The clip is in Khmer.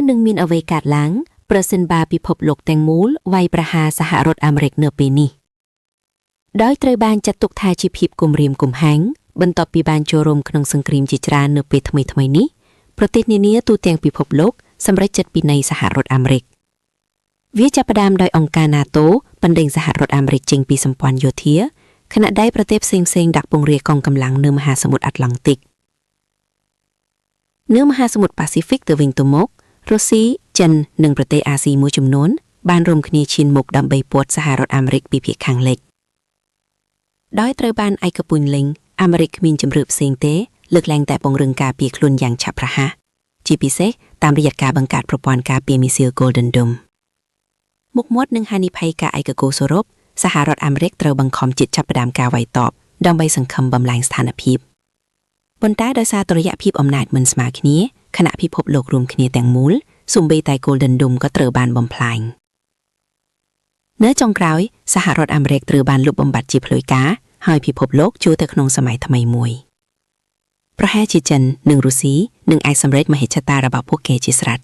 នឹងមានអ្វីកើតឡើងប្រសិនបើពិភពលោកទាំងមូលវាយប្រហារសហរដ្ឋអាមេរិកនៅពេលនេះដោយត្រូវបានចាត់ទុកថាជាភាពគំរាមកំហែងបន្ទាប់ពីបានចូលរួមក្នុងសង្គ្រាមជាច្រើននៅពេលថ្មីៗនេះប្រទេសនានាទូទាំងពិភពលោកសម្រេចចិត្តពិន័យសហរដ្ឋអាមេរិកវាចាប់ផ្ដើមដោយអង្គការ NATO បណ្ដេញសហរដ្ឋអាមេរិកចេញពីសម្ព័ន្ធយោធាខណៈដែលប្រទេសផ្សេងៗដាក់ពង្រាយកងកម្លាំងនៅមហាសមុទ្រអាត្លង់តិកនៅមហាសមុទ្រប៉ាស៊ីហ្វិកទៅវិញទៅមករុស្ស៊ីចិននិងប្រទេសអាស៊ីមួយចំនួនបានរួមគ្នាឈានមុខដើម្បីព័ទ្ធសហរដ្ឋអាមេរិកពីភាគខាងលិចដោយត្រូវបានឯកពន្ធលេងអាមេរិកគ្មានជំរឿផ្សេងទេលើកឡើងតែពង្រឹងការពារខ្លួនយ៉ាងឆាប់រហ័សជាពិសេសតាមរយៈការបង្កើតប្រព័ន្ធការពារមីស៊ីល Golden Dome មុខមាត់នឹងហានិភ័យការឯកគោសរពសហរដ្ឋអាមេរិកត្រូវបង្ខំចិត្តចាប់ផ្ដើមការវាយតបដើម្បីសង្ឃឹមបំលែងស្ថានភាពប៉ុន្តែដោយសារតុល្យភាពអំណាចមិនស្មើគ្នាខណៈពិភពលោករួមគ្នាទាំងមូលសូម្បីតែ Golden Dome ក៏ត្រូវបានបំផ្លាញនៅចុងក្រោយសហរដ្ឋអាមេរិកត្រូវបានលុបបំបាត់ជាផ្លូវការហើយពិភពលោកចូលទៅក្នុងសម័យថ្មីមួយប្រហែលជាចិននិងរុស្ស៊ីនឹងអាចសម្រេចមហិច្ឆតារបស់ពួកគេជាស្រេច